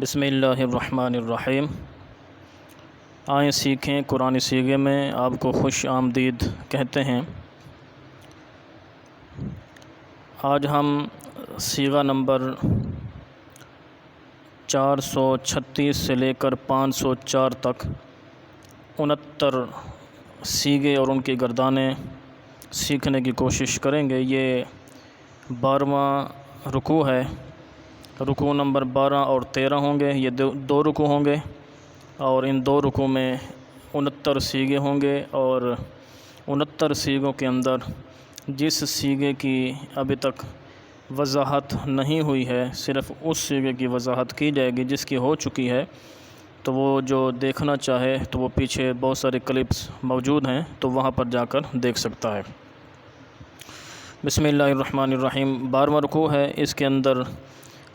بسم اللہ الرحمن الرحیم۔ آئیں سیکھیں قرآن سیغے میں آپ کو خوش آمدید کہتے ہیں۔ آج ہم سیغہ نمبر 436 سے لے کر 504 تک 69 سیغے اور ان کی گردانیں سیکھنے کی کوشش کریں گے۔ یہ 12واں رکوع ہے۔ رکوع نمبر 12 اور 13 ہوں گے۔ یہ دو رکوع ہوں گے اور ان دو رکوع میں 69 سیغے ہوں گے، اور 69 سیغوں کے اندر جس سیغے کی ابھی تک وضاحت نہیں ہوئی ہے، صرف اس سیغے کی وضاحت کی جائے گی جس کی ہو چکی ہے۔ تو وہ جو دیکھنا چاہے تو وہ پیچھے بہت سارے کلپس موجود ہیں، تو وہاں پر جا کر دیکھ سکتا ہے۔ بسم اللہ الرحمن الرحیم۔ 12واں رکوع ہے۔ اس کے اندر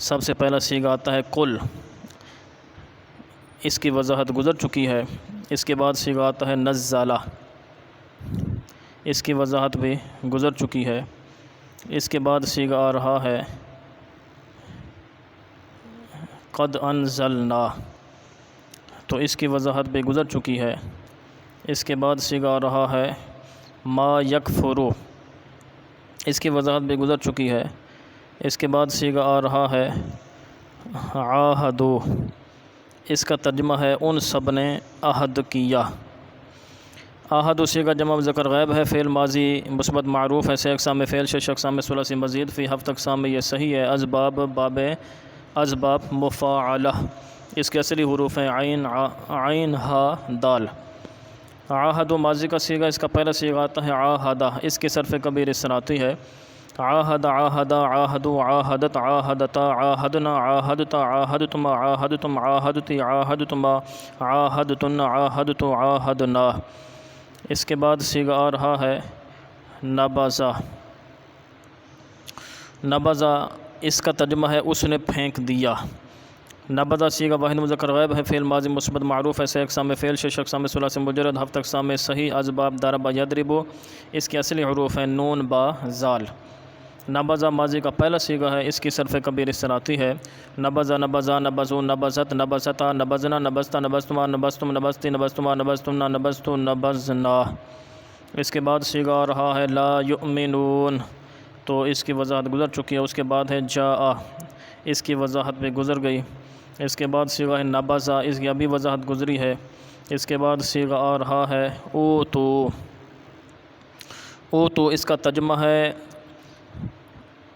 سب سے پہلا سیغہ آتا ہے قل۔ اس کی وضاحت گزر چکی ہے۔ اس کے بعد سیغہ آتا ہے نزلہ۔ اس کی وضاحت بھی گزر چکی ہے۔ اس کے بعد سیغہ آ رہا ہے قد انزلنا، تو اس کی وضاحت بھی گزر چکی ہے۔ اس کے بعد سیغہ آ رہا ہے ما یکفرو، اس کی وضاحت بھی گزر چکی ہے۔ اس کے بعد سیغہ آ رہا ہے عاہدو، اس کا ترجمہ ہے ان سب نے عہد کیا۔ عاہدو سیغہ جمع مذکر غائب ہے، فعل ماضی مثبت معروف ہے، سے اقسام فعل شش اقسام ثلاثی مزید فی ہفت اقسام میں یہ صحیح ہے۔ اسباب باب اسباب مفاعلہ، اس کے اصلی حروف ہیں عین ہا دال۔ عاہدو ماضی کا سیغہ، اس کا پہلا سیغہ آتا ہے عاہدہ، اس کی صرف کبیر اس طرح آتی ہے عاہد عاہدہ عاہدو عاہدت عاہدتا عاہدنا عاہدتا عاہدتما عاہدتم عاہدتی عاہدتما عاہدتن عاہدتو عاہدنا۔ اس کے بعد سیغہ آ رہا ہے نبذہ۔ نبذہ اس کا ترجمہ ہے اس نے پھینک دیا۔ نبذہ سیغہ واحد مذکر غائب ہے، فعل ماضی مثبت معروف ہے، سے اقسام فعل شش اقسام ثلاثی مجرد ہفت اقسام میں صحیح۔ اسباب ضرب یضرب، اس کے اصلی حروف ہیں نون با زال۔ نبذہ ماضی کا پہلا سیغہ ہے، اس کی صرف کبیر اس طرح آتی ہے نبذہ نبذہ نبذو نبذت نبذتا نبذنا نبذتا نبذتما نبذتم نبذتی نبذتما نبذتنا نبذتو نبذنا۔ اس کے بعد سیغہ آ رہا ہے لا یؤمنون، تو اس کی وضاحت گزر چکی ہے۔ اس کے بعد ہے جاء، اس کی وضاحت بھی گزر گئی۔ اس کے بعد سیغہ ہے نبذہ، اس کی ابھی وضاحت گزری ہے۔ اس کے بعد سیغہ آ رہا ہے اوتو۔ اوتو اس کا ترجمہ ہے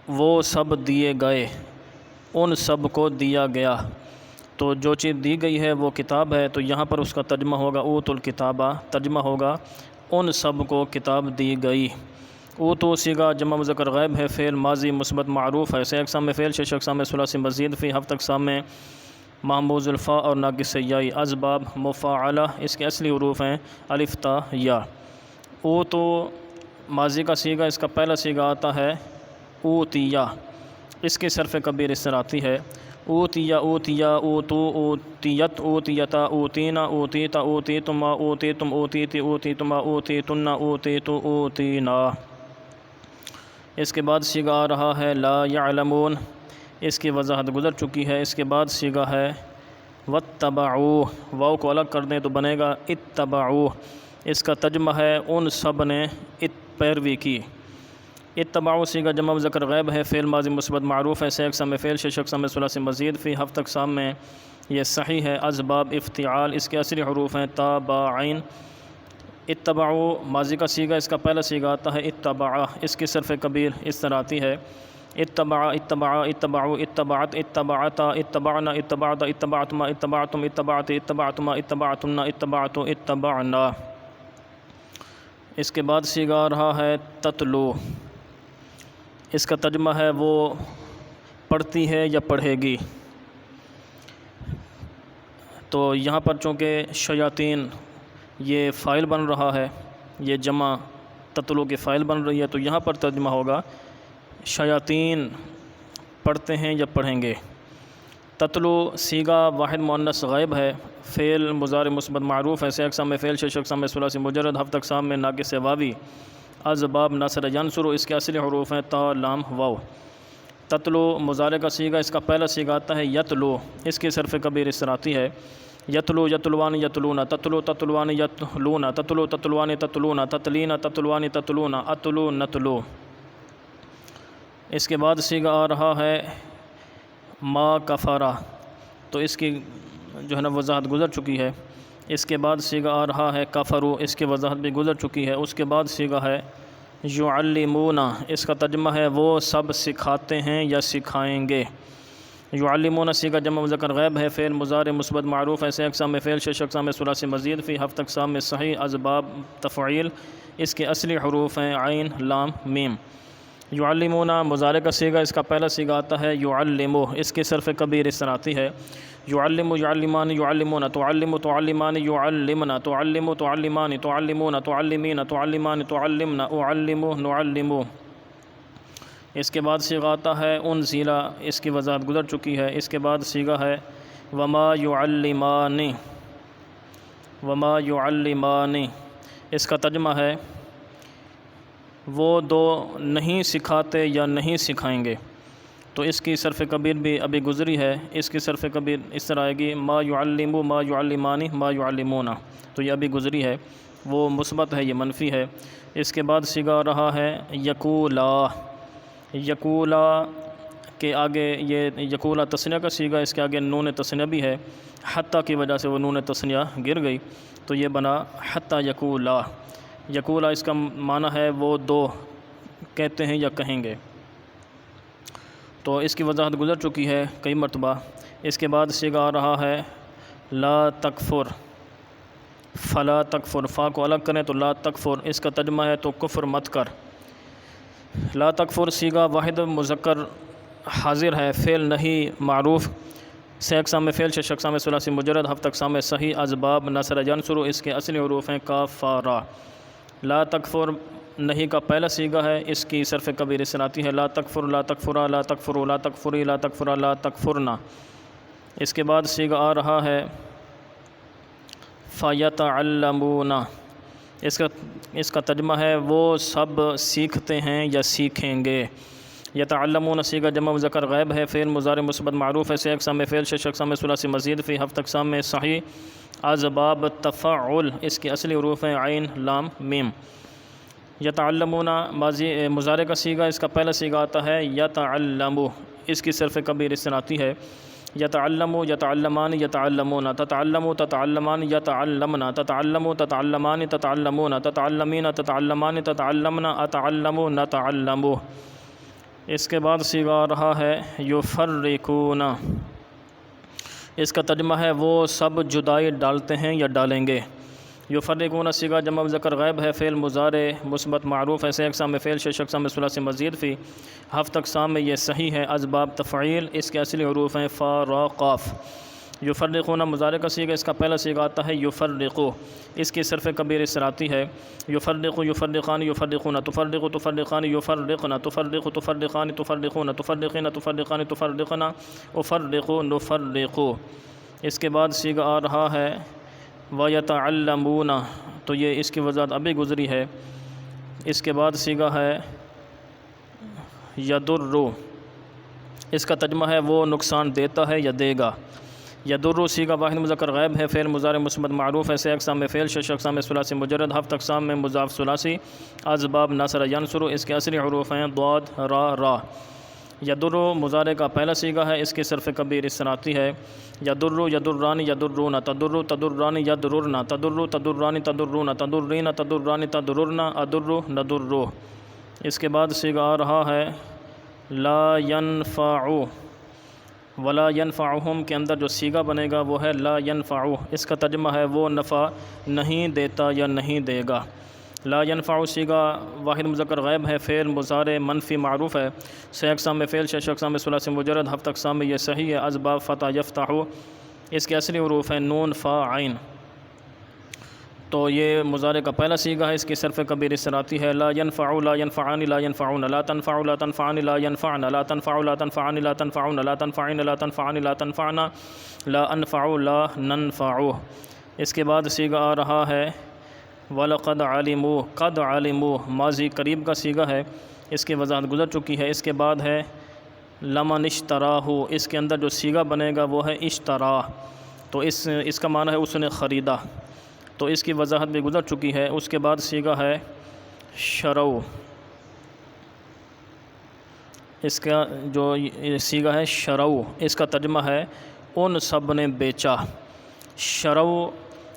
وہ سب دیے گئے، ان سب کو دیا گیا۔ تو جو چیز دی گئی ہے وہ کتاب ہے، تو یہاں پر اس کا ترجمہ ہوگا اوتو الکتابہ، ترجمہ ہوگا ان سب کو کتاب دی گئی۔ اوتو سیغہ جمع مذکر غائب ہے، فعل ماضی مثبت معروف ہے، سے اقسام میں فعل شش اقسام ثلاثی مزید فی ہفت اقسام میں محموز الفاء اور ناقص یائی۔ اسباب مفاعلہ، اس کے اصلی حروف ہیں الف تا یا۔ اوتو ماضی کا سیغہ، اس کا پہلا سیغہ آتا ہے اوتیا، اس کی صرف کبیر اس طرح آتی ہے اوتیا اوتیا اوتو اوتیت اوتیتا اوتینا اوتیتا اوتیتما اوتیتم اوتیتی اوتیتما اوتیتن اوتیتو اوتینا۔ اس کے بعد سیغہ آ رہا ہے لا یعلمون، اس کی وضاحت گزر چکی ہے۔ اس کے بعد سیغہ ہے واتبعوا، واو کو الگ کر دیں تو بنے گا اتبعوا، اس کا ترجمہ ہے ان سب نے پیروی کی۔ اتبعوا سیغہ جمع مذکر غائب ہے، فعل ماضی مثبت معروف ہے، سے اقسام فعل شش اقسام ثلاثی مزید فی ہفت اقسام میں یہ صحیح ہے۔ اسباب افتعال، اس کے اصلی حروف ہیں تا با عین۔ اتبعوا ماضی کا سیغہ، اس کا پہلا سیغہ آتا ہے اتبع، اس کی صرف کبیر اس طرح آتی ہے اتبع اتبع اتبعوا اتبعت اتبعتا اتبعنا اتبعت اتبعتما اتبعتم اتبعت اتبعتما اتبعتن اتبعتو اتبعنا۔ اس کے بعد سیغہ آ رہا ہے تتلو، اس کا ترجمہ ہے وہ پڑھتی ہے یا پڑھے گی۔ تو یہاں پر چونکہ شیاطین یہ فاعل بن رہا ہے، یہ جمع تتلو کی فاعل بن رہی ہے، تو یہاں پر ترجمہ ہوگا شیاطین پڑھتے ہیں یا پڑھیں گے۔ تتلو سیغہ واحد مؤنث غائب ہے، فعل مضارع مثبت معروف ہے، سے اقسام میں فعل شش اقسام ثلاثی مجرد ہفت اقسام میں ناقص واوی۔ اسباب نصر ینصر، اس کے اصلی حروف ہیں تا لام واو۔ تتلو مضارع کا صیغہ، اس کا پہلا صیغہ آتا ہے یتلو، اس کی صرف کبیر اس طرح آتی ہے یتلو یتلوان یتلونا، تتلو تتلوان یتلونا، تتلو تتلوان تتلونا، تتلین تتلوان تتلونا، اتلو نتلو۔ اس کے بعد صیغہ آ رہا ہے ما کفرا، تو اس کی جو ہے نا وضاحت گزر چکی ہے۔ اس کے بعد صیغہ آ رہا ہے کفرو، اس کی وضاحت بھی گزر چکی ہے۔ اس کے بعد صیغہ ہے یعلمونا، اس کا ترجمہ ہے وہ سب سکھاتے ہیں یا سکھائیں گے۔ یعلمون صیغہ جمع مذکر غائب ہے، فعل مضارع مثبت معروف ہے، 6 اقسام میں فعل، 6 اقسام میں ثلاثی مزید، فی 7 اقسام میں صحیح اسباب تفعیل، اس کے اصلی حروف ہیں عین لام میم۔ یعلمون مضارع کا صیغہ، اس کا پہلا صیغہ آتا ہے یعلمو، اس کی صرف کبیر اس طرح آتی ہے یعلم یعلمان یعلمون، تعلم تعلمان یعلمنا، تعلم تعلمان تعلمون، تعلمین تعلمان تعلمنا، اعلم نعلم۔ اس کے بعد صیغہ آتا ہے انزلا، اس کی وضاحت گزر چکی ہے۔ اس کے بعد صیغہ ہے وما یعلمان، وما یعلمان، اس کا ترجمہ ہے وہ دو نہیں سکھاتے یا نہیں سکھائیں گے، تو اس کی صرف کبیر بھی ابھی گزری ہے۔ اس کی صرف کبیر اس طرح آئے گی ما یعلم ما یعلمان ما یعلمون، تو یہ ابھی گزری ہے، وہ مثبت ہے، یہ منفی ہے۔ اس کے بعد صیغہ آ رہا ہے یقولا، یقولا کے آگے یہ یقولا تثنیہ کا صیغہ، اس کے آگے نون تثنیہ بھی ہے، حتیٰ کی وجہ سے وہ نون تثنیہ گر گئی، تو یہ بنا حتیٰ یقولا۔ یقولا اس کا معنی ہے وہ دو کہتے ہیں یا کہیں گے، تو اس کی وضاحت گزر چکی ہے کئی مرتبہ۔ اس کے بعد صیغہ آ رہا ہے لا تکفر، فلا تکفر، فا کو الگ کریں تو لا تکفر، اس کا ترجمہ ہے تو کفر مت کر۔ لا تکفر صیغہ واحد مذکر حاضر ہے، فعل نہیں معروف، 6 اقسام میں فعل، 6 اقسام میں ثلاثی مجرد، 7 اقسام میں صحیح اسباب نصر ینصر، اس کے اصلی حروف ہیں کافارا۔ لا تکفر نہیں کا پہلا صیغہ ہے، اس کی صرف کبیر اس طرح آتی ہے لا تکفر لا تکفرا لا تکفروا لا تکفری لا تکفرا لا تکفرنا۔ اس کے بعد صیغہ آ رہا ہے فیتعلمون، اس کا ترجمہ ہے وہ سب سیکھتے ہیں یا سیکھیں گے۔ یتعلمون صیغہ جمع مذکر غائب ہے، فعل مضارع مثبت معروف ہے، 6 اقسام میں فعل، 6 اقسام میں ثلاثی مزید، فی 7 اقسام میں صحیح اسباب تفعل، اس کے اصلی حروف ہیں عین لام میم۔ یتعلمون ماضی مضارع کا صیغہ، اس کا پہلا صیغہ آتا ہے یتعلمو، اس کی صرف کبیر اس طرح آتی ہے یتعلمو یتعلمان یتعلمون، تتعلمو تتعلمان یتعلمنا، تتعلمو تتعلمان تتعلمون، تتعلمین تتعلمان تتعلمنا، اتعلمو نتعلمو۔ اس کے بعد صیغہ آ رہا ہے یفرقون، اس کا ترجمہ ہے وہ سب جدائی ڈالتے ہیں یا ڈالیں گے۔ یفرقون صیغہ جمع مذکر غائب ہے، فعل مضارع مثبت معروف ہے، 6 اقسام میں فعل، 6 اقسام میں ثلاثی مزید، فی 7 اقسام میں یہ صحیح ہے اسباب تفعیل، اس کے اصلی حروف ہیں فا را قاف۔ یفرقون مضارع کا صیغہ، اس کا پہلا صیغہ آتا ہے یفرقو، اس کی صرف کبیر اس طرح آتی ہے یفرقو یفرقان یفرقون، تفرق تفرقان یفرقنا، تفرق تفرقان تفرقون، تفرقین تفرقان تفرقنا، افرقو نفرقو۔ اس کے بعد صیغہ آ رہا ہے وَيَتَعَلَّمُونَ، تو یہ اس کی وضاحت ابھی گزری ہے۔ اس کے بعد صیغہ ہے یَدُرُّ، اس کا ترجمہ ہے وہ نقصان دیتا ہے یا دے گا۔ یَدُرُّ صیغہ واحد مذکر غائب ہے، فعل مضارع مثبت معروف ہے، 6 اقسام میں فعل، 6 اقسام میں ثلاثی مجرد، 7 اقسام میں مضاف ثلاثی، اسباب نصر ینصر، اس کے اصلی حروف ہیں ضاد را را۔ یدر مضارع کا پہلا صیغہ ہے، اس کی صرف کبیر اس طرح آتی ہے یدر یدران یدرون، تدر تدران یدررن، تدر تدران تدرون، تدرین تدران تدررن، ادر ندر۔ اس کے بعد صیغہ آ رہا ہے لا ینفع، ولا ینفعہم کے اندر جو صیغہ بنے گا وہ ہے لا ینفع، اس کا ترجمہ ہے وہ نفع نہیں دیتا یا نہیں دے گا۔ لا ینفع صیغہ واحد مذکر غائب ہے، فعل مضارع منفی معروف ہے، 6 اقسام میں فعل، 6 اقسام میں ثلاثی مجرد، 7 اقسام میں یہ صحیح ہے اسباب فتح یفتح، اس کے اصلی حروف ہیں نون فا عین۔ تو یہ مضارع کا پہلا صیغہ ہے، اس کی صرف کبیر اس طرح آتی ہے لا ینفع لا ینفعان لا ینفعون، لا تنفع لا تنفعان لا ینفعن، لا تنفع لا تنفعان لا تنفعون، لا تنفعین لا تنفعان لا تنفعنا، لا انفع لا ننفع۔ اس کے بعد صیغہ آ رہا ہے وَلَقَدْ عَلِمُوا، قد علموا ماضی قریب کا صیغہ ہے، اس کی وضاحت گزر چکی ہے۔ اس کے بعد ہے لمن اشتراہ، اس کے اندر جو صیغہ بنے گا وہ ہے اشترا، تو اس کا معنی ہے اس نے خریدا، تو اس کی وضاحت بھی گزر چکی ہے۔ اس کے بعد صیغہ ہے شرو، اس کا جو صیغہ ہے شرو، اس کا ترجمہ ہے ان سب نے بیچا۔ شرو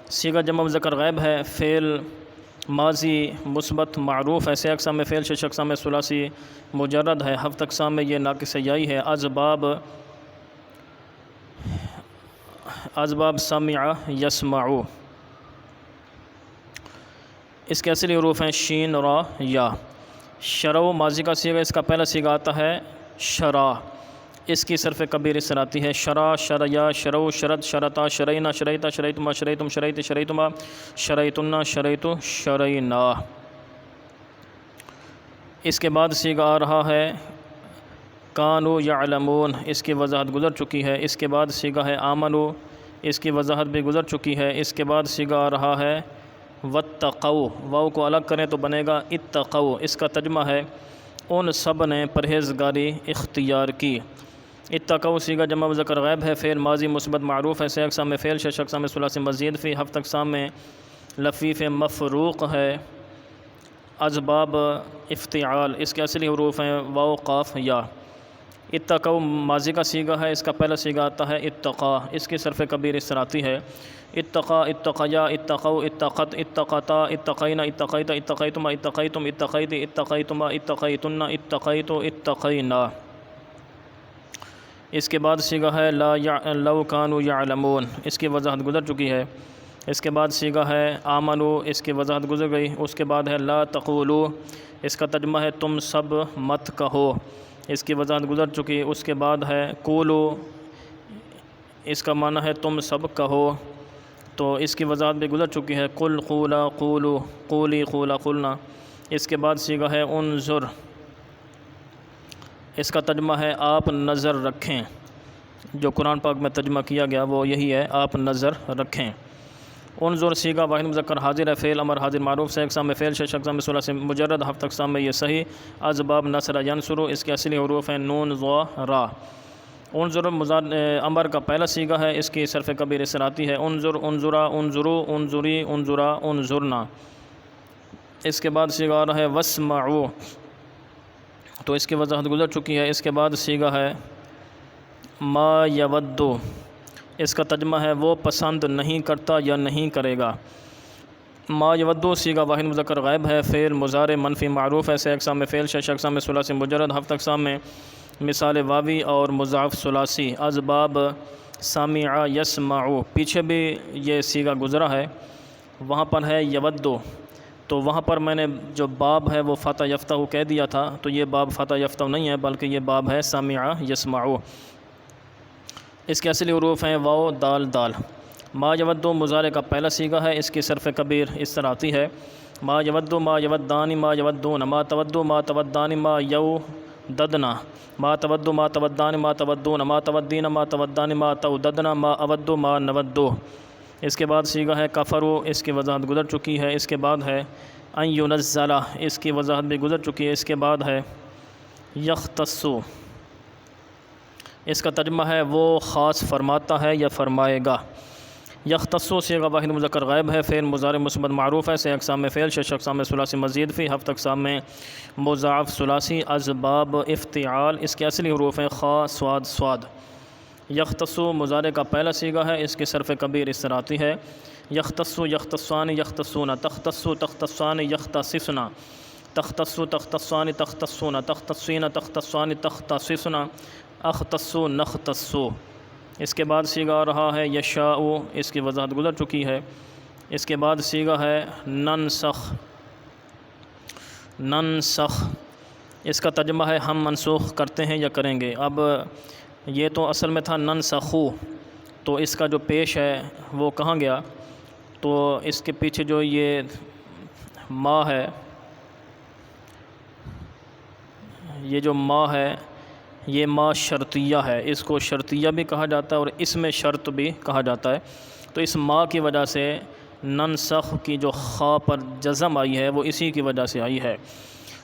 صیغہ جمع مذکر غائب ہے، فعل ماضی مثبت معروف ہے، سے اقسام میں فعل، شش اقسام میں ثلاثی مجرد ہے، ہفت اقسام میں یہ ناقص یائی ہے۔ اسباب سمع یسمع، اس کے اصلی حروف ہیں شین را یا۔ شرو ماضی کا صیغہ، اس کا پہلا صیغہ آتا ہے شرا، اس کی صرف کبیر اس طرح آتی ہے شرا، شریا، شرو، شرط، شرطا، شرعنا، شرعتا، شرعتما، شرعتم، شرعت، شرعتما، شرعتنا، شرعت، شرعنا۔ اس کے بعد صیغہ آ رہا ہے کانوا یعلمون، اس کی وضاحت گزر چکی ہے۔ اس کے بعد صیغہ ہے آمنو، اس کی وضاحت بھی گزر چکی ہے۔ اس کے بعد صیغہ آ رہا ہے واتقوا، واو کو الگ کریں تو بنے گا اتقوا، اس کا ترجمہ ہے ان سب نے پرہیزگاری اختیار کی۔ اتقوا صیغہ جمع مذکر غائب ہے، فعل ماضی مثبت معروف ہے، سے اقسام میں فعل، شش اقسام میں ثلاثی مزید فی، ہفت اقسام میں لفیف مفروق ہے۔ اسباب افتعال، اس کے اصلی حروف ہیں واو قاف یا۔ اتقوا ماضی کا صیغہ ہے، اس کا پہلا صیغہ آتا ہے اتقا، اس کی صرف کبیر اس طرح آتی ہے اتقا، اتقیا، اتقوا، اتقت، اتقتا، اتقینا، اتقیت، اتقیتما، اتقیتم، اتقیت، اتقیتما، اتقیتن، اتقیت، اتقینا۔ اس کے بعد صیغہ ہے لو کانوا یعلمون، اس کی وضاحت گزر چکی ہے۔ اس کے بعد صیغہ ہے آمنو، اس کی وضاحت گزر گئی۔ اس کے بعد ہے لا تقولوا، اس کا ترجمہ ہے تم سب مت کہو، اس کی وضاحت گزر چکی۔ اس کے بعد ہے قولو، اس کا معنی ہے تم سب کہو، تو اس کی وضاحت بھی گزر چکی ہے قل، قولا، قولو، قولی، قولا، قلنا۔ اس کے بعد صیغہ ہے انظر، اس کا ترجمہ ہے آپ نظر رکھیں، جو قرآن پاک میں ترجمہ کیا گیا وہ یہی ہے، آپ نظر رکھیں۔ انظر صیغہ واحد مذکر حاضر ہے، فعل امر حاضر معروف، سے اقسام میں فعل، شش اقسام میں ثلاثی مجرد، ہفت اقسام میں یہ صحیح۔ اسباب نصر ینصر، اس کے اصلی حروف ہیں نون ضا را۔ انظر امر کا پہلا صیغہ ہے، اس کی صرف کبیر اس طرح آتی ہے انظر، انظرا، انظرو، انظری، انظرا، انظرنا۔ اس کے بعد صیغہ آ رہا ہے واسمعوا، تو اس کی وضاحت گزر چکی ہے۔ اس کے بعد صیغہ ہے ما یود، اس کا ترجمہ ہے وہ پسند نہیں کرتا یا نہیں کرے گا۔ ما یود صیغہ واحد مذکر غائب ہے، فعل مضارع منفی معروف ہے، سے اقسام میں فعل، شش اقسام میں ثلاثی مجرد، ہفت اقسام میں مثال واوی اور مضاعف ثلاثی۔ اسباب سامع یسمع، پیچھے بھی یہ صیغہ گزرا ہے، وہاں پر ہے یودو، تو وہاں پر میں نے جو باب ہے وہ فتح یفتہ کہہ دیا تھا، تو یہ باب فتح یفتہ نہیں ہے بلکہ یہ باب ہے سامع یسمع۔ اس کے اصلی حروف ہیں واو دال دال۔ ما یودو مضارع کا پہلا صیغہ ہے، اس کی صرف کبیر اس طرح آتی ہے ما یودو، ما یودان، ما یودون، ما تودو، ما تودان، ما یوددنا، ما تودو، ما تودان، ما تودون، ما تودین، ما تودان، ما توددنا، ما اودو، ما نودو۔ اس کے بعد صیغہ ہے کفرو، اس کی وضاحت گزر چکی ہے۔ اس کے بعد ہے ان ینزل، اس کی وضاحت بھی گزر چکی ہے۔ اس کے بعد ہے یختصو، اس کا ترجمہ ہے وہ خاص فرماتا ہے یا فرمائے گا۔ یختصو صیغہ واحد مذکر غائب ہے، فعل مضارع مثبت معروف ہے، سے اقسام میں فعل، شش اقسام میں ثلاثی مزید فی، ہفت اقسام میں مضاعف ثلاثی۔ اسباب افتعال، اس کے اصلی حروف ہیں خا صاد صاد۔ یختصو مضارع کا پہلا صیغہ ہے، اس کی صرف کبیر اس طرح آتی ہے یختصو، یختصان، یختصون، تختصو، تختصان، یختصصنا، تختصو، تختصان، تختصون، تختصین، تختصان، تختصصنا، اختصو، نختصو۔ اس کے بعد صیغہ آ رہا ہے یشاء، اس کی وضاحت گزر چکی ہے۔ اس کے بعد صیغہ ہے ننسخ، ننسخ، اس کا ترجمہ ہے ہم منسوخ کرتے ہیں یا کریں گے۔ اب یہ تو اصل میں تھا ننسخو، تو اس کا جو پیش ہے وہ کہاں گیا، تو اس کے پیچھے جو یہ ما ہے، یہ جو ما ہے یہ ما شرطیہ ہے، اس کو شرطیہ بھی کہا جاتا ہے اور اس میں شرط بھی کہا جاتا ہے، تو اس ما کی وجہ سے ننسخ کی جو خا پر جزم آئی ہے وہ اسی کی وجہ سے آئی ہے۔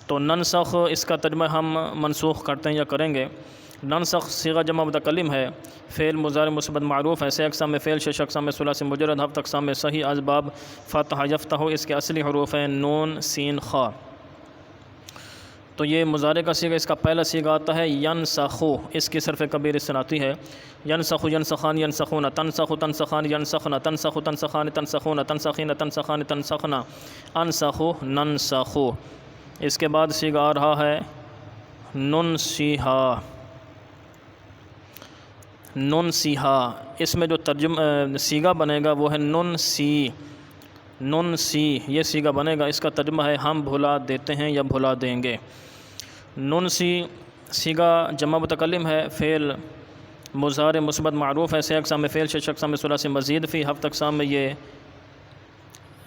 تو ننسخ اس کا ترجمہ ہم منسوخ کرتے ہیں یا کریں گے۔ ننسخ صیغہ جمع متکلم ہے، فعل مضارع مثبت معروف ہے، سے اقسام میں فعل، شش اقسام میں ثلاثی مجرد، ہفت اقسام میں صحیح، اسباب فتح یفتح، اس کے اصلی حروف ہیں نون سین خا۔ تو یہ مضارع کا صیغہ، اس کا پہلا صیغہ آتا ہے ینسخو، اس کی صرف کبیر اس سے آتی ہے ینسخ ینسخان ینسخون، تنسخ تنسخان ینسخن، تنسخ تنسخان تنسخون، تنسخین تنسخان تنسخن، انسخ ننسخ۔ اس کے بعد صیغہ آ رہا ہے ننسیہا، ننسیہا، اس میں جو صیغہ بنے گا وہ ہے ننسی، ننسی یہ صیغہ بنے گا، اس کا ترجمہ ہے ہم بھلا دیتے ہیں یا بھلا دیں گے۔ ننسی صیغہ جمع متکلم ہے، فعل مضارع مثبت معروف ہے، سے اقسام میں فعل، شش اقسام میں ثلاثی مزید فی، ہفت اقسام میں یہ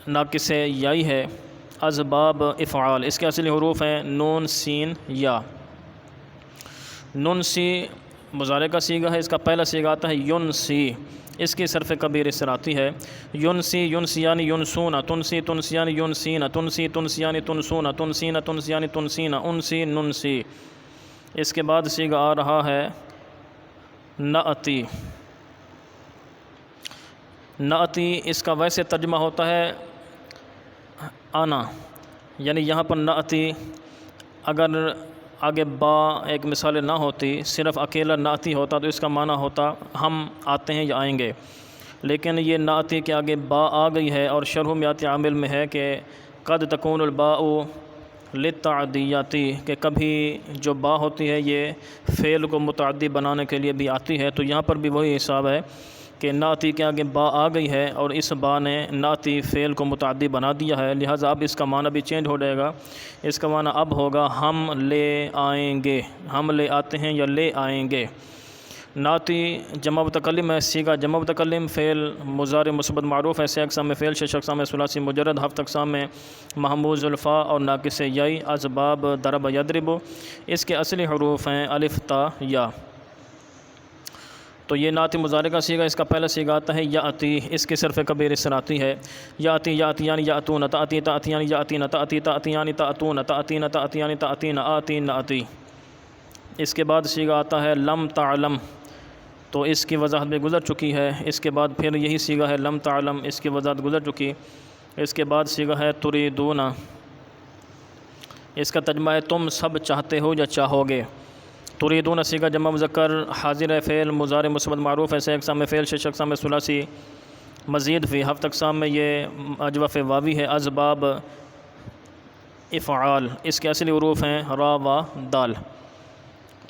ناقص یائی ہے، اسباب افعال، اس کے اصلی حروف ہیں نون سین یا۔ ننسی مضارع کا صیغہ ہے، اس کا پہلا صیغہ آتا ہے ینسی، اس کی صرف کبیر اس طرح آتی ہے ینسی ینسیان ینسون، تنسی تنسیان ینسین، تنسی تنسیان تنسون، تنسین تنسیان تنسین، انسی ننسی۔ اس کے بعد صیغہ آ رہا ہے نعتی، نعتی اس کا ویسے ترجمہ ہوتا ہے آنا، یعنی یہاں پر نعتی اگر آگے با ایک مثال نہ ہوتی، صرف اکیلا نعتی ہوتا تو اس کا معنی ہوتا ہم آتے ہیں یا آئیں گے، لیکن یہ نعتی کے آگے با آ گئی ہے، اور شرح میات عامل میں ہے کہ قد تکون الباء للتعدیاتی، کہ کبھی جو با ہوتی ہے یہ فعل کو متعدی بنانے کے لیے بھی آتی ہے، تو یہاں پر بھی وہی حساب ہے کہ نعتی کے آگے با آ گئی ہے اور اس با نے نعتی فعل کو متعدی بنا دیا ہے، لہٰذا اب اس کا معنی بھی چینج ہو جائے گا، اس کا معنی اب ہوگا ہم لے آئیں گے، ہم لے آتے ہیں یا لے آئیں گے۔ نعتی جمع متکلم ہے، صیغہ جمع متکلم، فعل مضارع مثبت معروف ہے، سے اقسام میں فعل، شش اقسام میں ثلاثی مجرد، ہفت اقسام میں محموز الفا اور ناقص یائی، اسباب ضرب یضرب، اس کے اصلی حروف ہیں الف تا یا۔ تو یہ نعتی مضارع کا صیغہ، اس کا پہلا صیغہ آتا ہے یاتی، اس کی صرف کبیر اس طرح آتی ہے یاتی یاتیان یاتون، تاتی تاتیان یاتین، تاتی تاتیان تاتون، تاتین تاتیان تاتین، آتین آتی۔ اس کے بعد صیغہ آتا ہے لم تعلم، تو اس کی وضاحت بھی گزر چکی ہے، اس کے بعد پھر یہی صیغہ ہے لم تعلم، اس کی وضاحت گزر چکی، اس کے بعد صیغہ ہے تریدون، اس کا ترجمہ ہے تم سب چاہتے ہو یا چاہو گے۔ تریدون صیغہ جمع مذکر حاضر ہے، فعل مضارع مثبت معروف ہے، سے اقسام میں فعل، شش اقسام میں ثلاثی مزید فی، ہفت اقسام میں یہ اجوف واوی ہے، اسباب افعال، اس کے اصلی حروف ہیں را و دال۔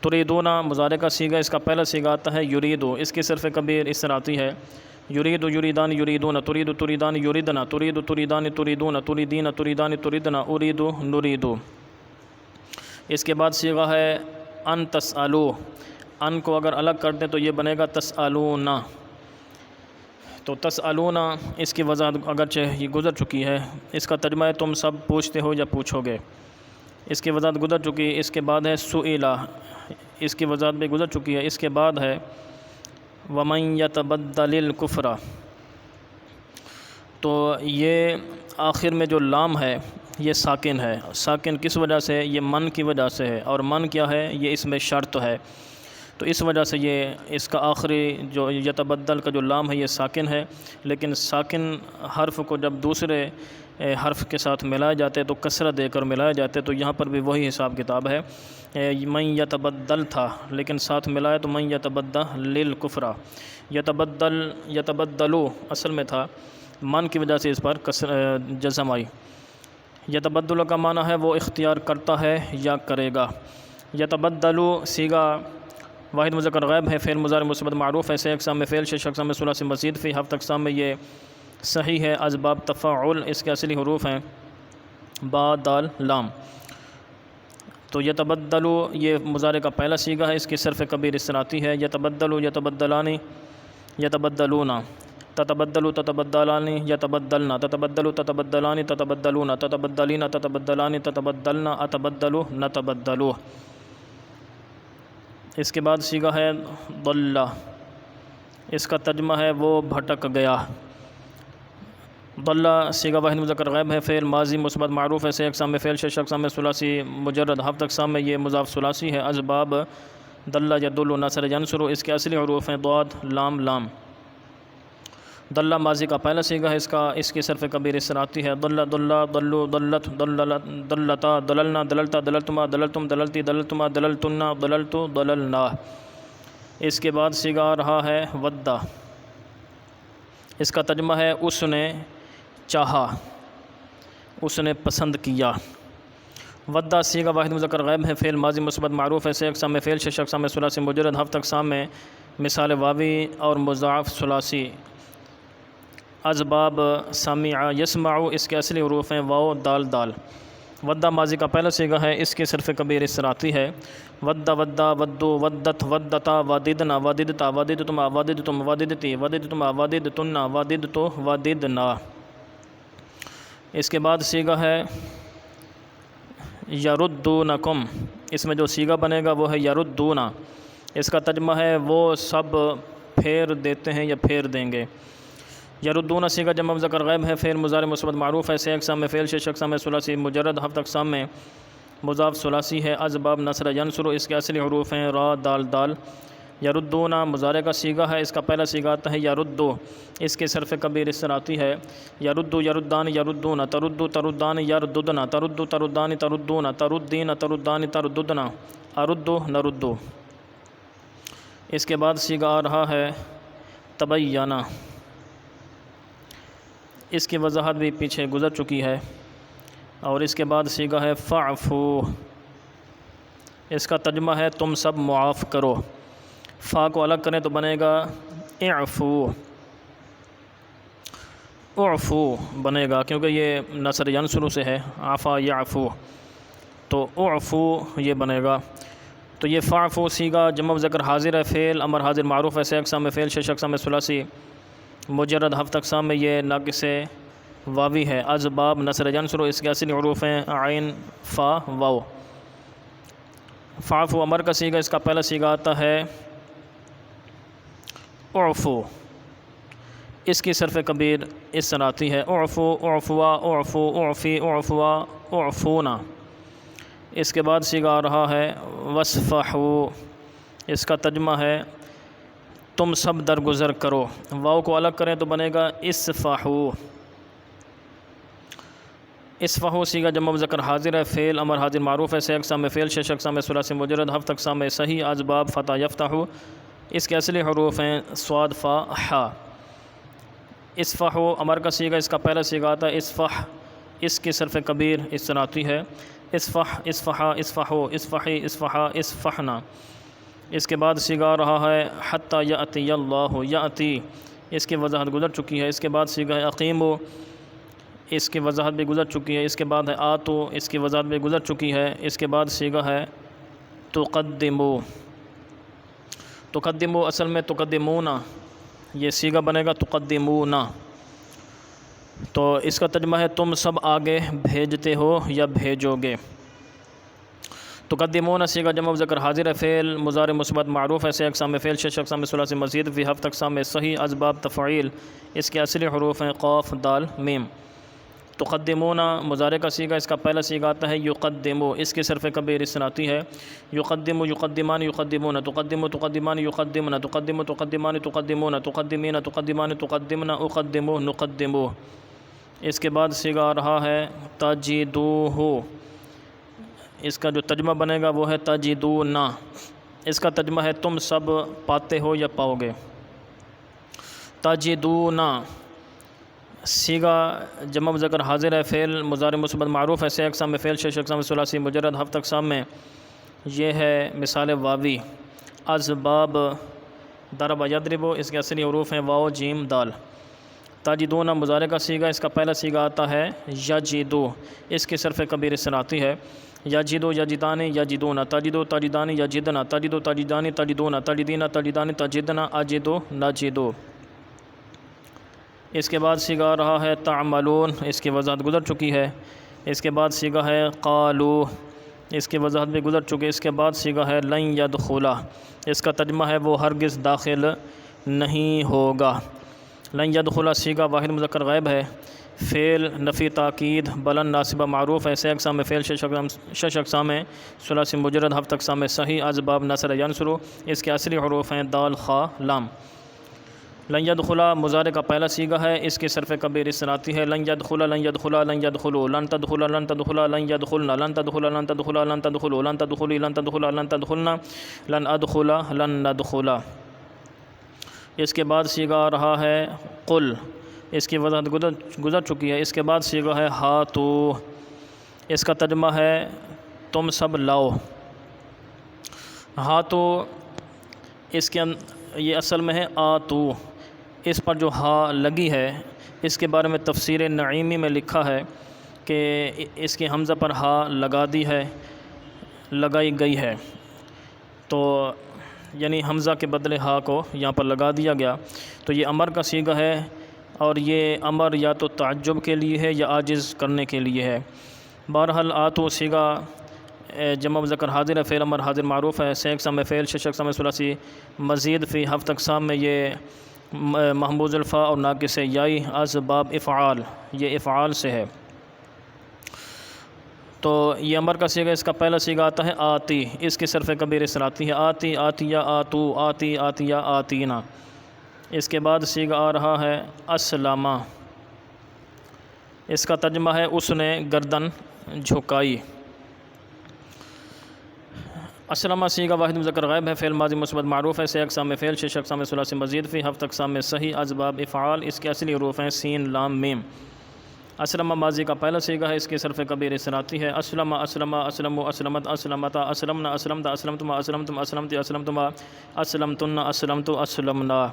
تریدون مضارع کا صیغہ، اس کا پہلا صیغہ آتا ہے یریدو، اس کی صرف کبیر اس طرح آتی ہے یریدو یریدان یریدون، ترید تریدان یریدنا، ترید تریدان تریدون، تریدین تریدان تریدنا، اریدو نریدو۔ اس کے بعد صیغہ ہے ان تسألو، ان کو اگر الگ کر دیں تو یہ بنے گا تسألون، تو تسألون اس کی وضاحت اگرچہ یہ گزر چکی ہے، اس کا ترجمہ ہے تم سب پوچھتے ہو یا پوچھو گے، اس کی وضاحت گزر چکی ہے۔ اس کے بعد ہے سئلہ، اس کی وضاحت بھی گزر چکی ہے۔ اس کے بعد ہے ومن یتبدل الکفر، تو یہ آخر میں جو لام ہے یہ ساکن ہے، ساکن کس وجہ سے؟ یہ من کی وجہ سے ہے، اور من کیا ہے؟ یہ اس میں شرط ہے، تو اس وجہ سے یہ اس کا آخری جو یتبدل کا جو لام ہے یہ ساکن ہے، لیکن ساکن حرف کو جب دوسرے حرف کے ساتھ ملائے جاتے تو کسرہ دے کر ملائے جاتے، تو یہاں پر بھی وہی حساب کتاب ہے، من یتبدل تھا لیکن ساتھ ملائے تو من یتبدل للکفر، یتبدل یتبدلو اصل میں تھا، من کی وجہ سے اس پر جزم آئی۔ یتبدل کا معنی ہے وہ اختیار کرتا ہے یا کرے گا۔ یتبدلو صیغہ واحد مذکر غائب ہے، فعل مضارع مثبت معروف ہے، سے اقسام میں فعل، شش اقسام میں ثلاثی مزید فی، ہفت اقسام میں یہ صحیح ہے، اسباب تفاعل، اس کے اصلی حروف ہیں با دال لام۔ تو یتبدلو یہ مضارع کا پہلا صیغہ ہے، اس کی صرف کبیر اس طرح آتی ہے یتبدلو یتبدلانی یتبدلون، تتبدلو تتبدلانی یتبدلنا، تتبدلو تتبدلانی تتبدلون، تتبدلین تتبدلانی تتبدلنا، اتبدلو نتبدلو۔ اس کے بعد صیغہ ہے ضل، اس کا ترجمہ ہے وہ بھٹک گیا۔ ضل صیغہ واحد مذکر غائب ہے، فعل ماضی مثبت معروف ہے، سے اقسام میں فعل، شش اقسام میں ثلاثی مجرد، ہفت اقسام میں یہ مضاف ثلاثی ہے، اسباب دل یدل نصر ینصر، اس کے اصلی حروف ہیں ضاد لام لام۔ دلہ ماضی کا پہلا صیغہ ہے اس کی صرف کبیر اس طرح آتی ہے دلہ دلہ دلو دلت دلتا دللنا دللتا دللتما دللتم دللتی دللتما دللتنا دللتو دللنا۔ اس کے بعد صیغہ آ رہا ہے ودہ، اس کا ترجمہ ہے اس نے چاہا، اس نے پسند کیا۔ ودہ صیغہ واحد مذکر غائب ہے، فعل ماضی مثبت معروف ہے، سے اقسام میں فعل، شش اقسام میں ثلاثی مجرد، ہفت اقسام میں مثال واوی اور مضاعف ثلاثی۔ اسباب سامع یسمع، اس کے اصلی حروف ہیں واو دال دال۔ ودہ ماضی کا پہلا صیغہ ہے، اس کی صرف کبیر اس طرح آتی ہے ودہ ودہ ودو ودت ودتا وددنا وددتا وددتما وددتم وددتی وددتما وددتنا وددتو وددنا۔ اس کے بعد صیغہ ہے یردونکم، اس میں جو صیغہ بنے گا وہ ہے یردونا، اس کا ترجمہ ہے وہ سب پھیر دیتے ہیں یا پھیر دیں گے۔ یردون صیغہ جمع مذکر غائب ہے، فعل مضارع مثبت معروف ہے، سے اقسام میں فعل، شش اقسام میں ثلاثی مجرد، ہفت اقسام میں مضاف ثلاثی ہے۔ اسباب نصر ینصر، اس کے اصلی حروف ہیں را دال دال۔ یردون مضارع کا صیغہ ہے، اس کا پہلا صیغہ آتا ہے یردو، اس کے صرف کبیر اس طرح آتی ہے یردو یردان یردون تردو تردان یرددنا تردو تردان تردون تردین تردان ترددنا اردو نردو۔ اس کے بعد صیغہ آ رہا ہے تبینہ، اس کی وضاحت بھی پیچھے گزر چکی ہے۔ اور اس کے بعد صیغہ ہے فاعفو، اس کا ترجمہ ہے تم سب معاف کرو۔ فا کو الگ کریں تو بنے گا اعفو، اعفو بنے گا، کیونکہ یہ نصر ینصر سے ہے، عفا یعفو، تو اعفو یہ بنے گا۔ تو یہ فاعفو صیغہ جمع مذکر حاضر ہے، فعل امر حاضر معروف ہے، سے اقسام میں فعل، شش اقسام میں ثلاثی مجرد، ہفت اقسام میں یہ ناقص واوی ہے۔ اسباب نصر ینصر، اس کے اصلی حروف ہیں عین فا واو۔ فاعفو امر کا صیغہ، اس کا پہلا صیغہ آتا ہے اعفو، اس کی صرف کبیر اس طرح آتی ہے اعفو اعفوا اعفو اعفی اعفوا اعفونا۔ اس کے بعد صیغہ آ رہا ہے وصفحو، اس کا ترجمہ ہے تم سب درگزر کرو۔ واو کو الگ کریں تو بنے گا اصفحو، اصفحو صیغہ جمع مذکر حاضر ہے، فعل امر حاضر معروف ہے، سے اقسام میں فعل، شش اقسام میں ثلاثی مجرد، ہفت اقسام میں صحیح۔ اسباب فتح یفتحو، اس کے اصلی حروف ہیں صاد فا حا۔ اصفحو امر کا صیغہ، اس کا پہلا صیغہ آتا ہے اصفح، اس کی صرف کبیر اس طرح آتی ہے اصفح اصفحا اصفحو اصفحی اصفحا اصفحنا۔ اس کے بعد صیغہ آ رہا ہے حتی یأتی اللہ، یأتی اس کی وضاحت گزر چکی ہے۔ اس کے بعد صیغہ ہے اقیمو، اس کی وضاحت بھی گزر چکی ہے۔ اس کے بعد ہے آتو، اس کی وضاحت بھی گزر چکی ہے۔ اس کے بعد صیغہ ہے تقدمو، تقدمو اصل میں تقدمونا، یہ صیغہ بنے گا تقدمونا، تو اس کا ترجمہ ہے تم سب آگے بھیجتے ہو یا بھیجو گے۔ تقدمون صیغہ جمع مذکر حاضر ہے، فعل مضارع مثبت معروف ہے، سے اقسام میں فعل، شش اقسام میں ثلاثی مزید، فی ہفت اقسام میں صحیح۔ اسباب تفعیل، اس کے اصلی حروف ہیں قاف دال میم۔ تقدمون مضارع کا صیغہ، اس کا پہلا صیغہ آتا ہے یقدمو، اس کی صرف کبیر اس طرح آتی ہے یقدمو یقدمان یقدمون تقدمو تقدمان یقدمن تقدمو تقدمان تقدمون تقدمین تقدمان تقدمن اقدمو نقدمو۔ اس کے بعد صیغہ آ رہا ہے تجدوہ، اس کا جو ترجمہ بنے گا وہ ہے تجدونا، اس کا ترجمہ ہے تم سب پاتے ہو یا پاؤ گے۔ تجدونا صیغہ جمع مذکر حاضر ہے، فعل مضارع مثبت معروف ہے، سے اقسام میں فعل، شش اقسام میں ثلاثی مجرد، ہفت اقسام میں یہ ہے مثال واوی۔ اسباب ضرب یضرب، اس کے اصلی حروف ہیں واو جیم دال۔ تجدون مضارع کا صیغہ، اس کا پہلا صیغہ آتا ہے یجدو، اس کی صرف کبیر اس طرح آتی ہے یجدو یجدانی یجدون تجدو تجدانی یجدنا تجدو تجدانی تجدون تجدین تجدانی تجدنا اجدو نجدو۔ اس کے بعد صیغہ آ رہا ہے تعملون، اس کی وضاحت گزر چکی ہے۔ اس کے بعد صیغہ ہے قالو، اس کی وضاحت بھی گزر چکی ہے۔ اس کے بعد صیغہ ہے لن یدخلا، اس کا ترجمہ ہے وہ ہرگز داخل نہیں ہوگا۔ لن یدخلا صیغہ واحد مذکر غائب ہے، فعل نفی تاکید بلند ناصبہ معروف ہے 6 اقسام فعل 6 اقسام ثلاثی مجرد 7 اقسام صحیح از باب نصر ینصر اس کے اصلی حروف ہیں دال خا لام۔ لن يدخلا مضارع کا پہلا صیغہ ہے، اس کی صرف کبیر اس طرح آتی ہے لن يدخلا لن يدخلا لن يدخلوا لن تدخلا لن تدخلا لن يدخلنا لن تدخلا لن تدخلا لن تدخلوا لن تدخلی لن تدخلا لن تدخلنا لن ادخلا لن ندخلا۔ اس کے بعد صیغہ آ رہا ہے قل، اس کی وضاحت گزر چکی ہے۔ اس کے بعد صیغہ ہے ہاتو، اس کا ترجمہ ہے تم سب لاؤ۔ ہاتو اس کے یہ اصل میں ہے آتو، اس پر جو ہا لگی ہے اس کے بارے میں تفسیر نعیمی میں لکھا ہے کہ اس کی حمزہ پر ہا لگائی گئی ہے، تو یعنی حمزہ کے بدلے ہا کو یہاں پر لگا دیا گیا، تو یہ امر کا صیغہ ہے، اور یہ امر یا تو تعجب کے لیے ہے یا عاجز کرنے کے لیے ہے۔ بہرحال آتو صیغہ جمع مذکر حاضر ہے، فعل امر حاضر معروف ہے 6 اقسام فعل 6 اقسام ثلاثی مزید فی 7 اقسام میں یہ محموز الفا اور ناقص یائی از باب افعال، یہ افعال سے ہے۔ تو یہ امر کا صیغہ، اس کا پہلا صیغہ آتا ہے آتی، اس کی صرف کبیر اس طرح آتی ہے آتی آتیہ آتو آتی آتیہ آتینا۔ اس کے بعد صیغہ آ رہا ہے اسلامہ، اس کا ترجمہ ہے اس نے گردن جھکائی۔ اسلامہ صیغہ واحد مذکر غائب ہے، فعل ماضی مثبت معروف ہے 6 اقسام میں فعل 6 اقسام ثلاثی مزید فی 7 اقسام میں صحیح از باب افعال، اس کے اصلی حروف ہیں سین لام میم۔ اسلمہ ماضی کا پہلا صیغہ ہے، اس کی صرف کبیر اس طرح آتی ہے اسلمہ اسلمہ اسلموا اسلمت اسلمتا اسلمنا اسلمت اسلمتما اسلمتم اسلمتی اسلمتما اسلمتن اسلمت اسلمنا۔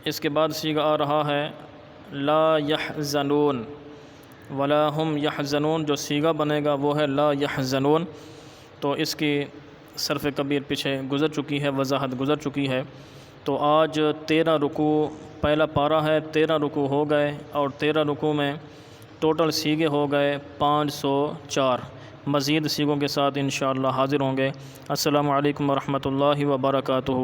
اس کے بعد صیغہ آ رہا ہے لا یحزنون ولا هم یحزنون، جو صیغہ بنے گا وہ ہے لا یحزنون، تو اس کی صرف کبیر پیچھے گزر چکی ہے، وضاحت گزر چکی ہے۔ تو آج 13 رکوع پہلا پارہ ہے، 13 رکوع ہو گئے، اور 13 رکوع میں ٹوٹل صیغے ہو گئے 504۔ مزید صیغوں کے ساتھ انشاءاللہ حاضر ہوں گے۔ السلام علیکم ورحمۃ اللہ وبرکاتہ۔